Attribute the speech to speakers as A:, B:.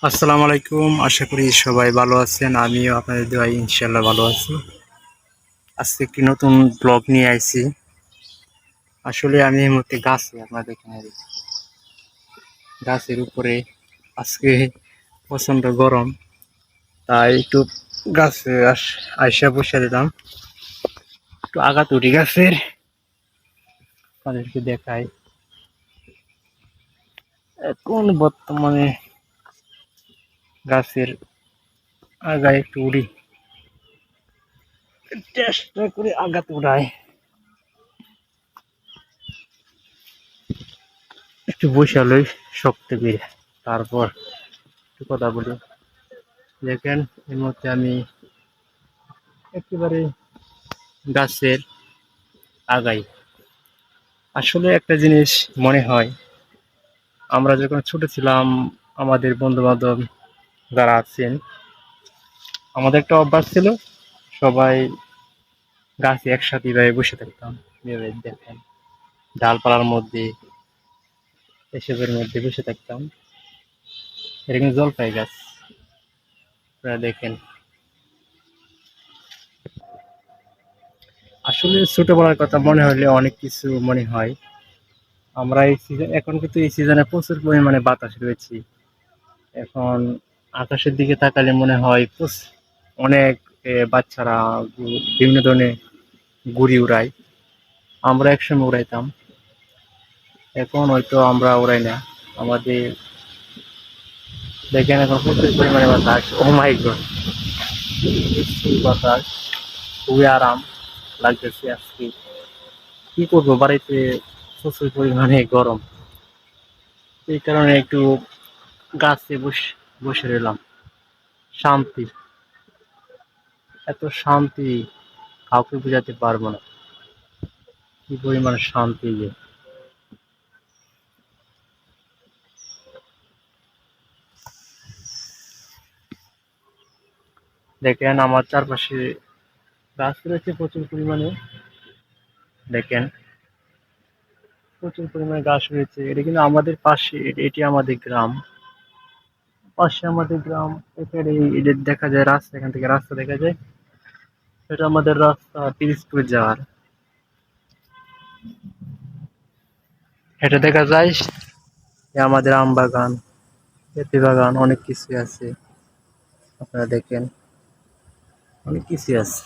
A: আসসালামু আলাইকুম। আশা করি সবাই ভালো আছেন। আমিও আপনাদের দোয়ায় ইনশাল্লাহ ভালো আছি। আজকে একটি নতুন ব্লগ নিয়ে আইছি। আসলে আমি এই মুহূর্তে গাছে, আপনাদের এখানে গাছের উপরে আজকে প্রচন্ড গরম, তাই একটু গাছে আইসা বসে দিলাম। একটু আগাত উঠি গাছের, তাদেরকে দেখাই। এখন বর্তমানে গাছের আগায় একটু উড়ি, চেষ্টা করে আগাত উড়াই। একটু বসালই শক্ত করে, তারপর একটু কথা বলি। দেখেন এর মধ্যে আমি একেবারে গাছের আগাই। আসলে একটা জিনিস মনে হয়, আমরা যখন ছোট ছিলাম, আমাদের বন্ধু বান্ধব যারা আছেন, আমাদের একটা অভ্যাস ছিল, সবাই গাছে একসাথে ভাবে বসে থাকতাম। ভেবে দেখেন, ডালপালার মধ্যে, এসবের মধ্যে বসে থাকতাম। এটা কিন্তু জলপাই গাছ, আপনারা দেখেন। আসলে ছোটবেলার কথা মনে হলে অনেক কিছু মনে হয়। আমরা এই সিজন, এখন কিন্তু এই সিজনে প্রচুর পরিমাণে বাতাস রয়েছে। এখন আকাশের দিকে তাকালে মনে হয় অনেক বাচ্চারা বিভিন্ন ধরনের ঘুড়ি উড়ায়। আমরা একসময় উড়াইতাম, এখন হয়তো আমরা উড়াই না। আমাদের দেখেন এখন প্রচুর পরিমাণে বাতাস। ও মাই গড, বাতাস খুবই আরাম লাগতেছে আজকে। কি করবো, বাড়িতে প্রচুর পরিমাণে গরম, এই কারণে একটু গাছে বসে বসে রইলাম। শান্তি, এত শান্তি কাউকে বোঝাতে পারবো না, কি পরিমাণ শান্তি যে। দেখেন আমার চারপাশে গাছ রয়েছে প্রচুর পরিমাণে। দেখেন প্রচুর পরিমাণে গাছ রয়েছে। এটা কিন্তু আমাদের পাশে, এটি আমাদের গ্রাম, পাশে আমাদের গ্রাম। এখানে এটা দেখা যায় রাস্তা, এখান থেকে রাস্তা দেখা যায়। এটা আমাদের রাস্তা পিরিজপুর যাওয়ার। এটা দেখা যায় আমাদের আম বাগান, পেঁপে বাগান, অনেক কিছু আছে। আপনারা দেখেন, অনেক কিছু আছে।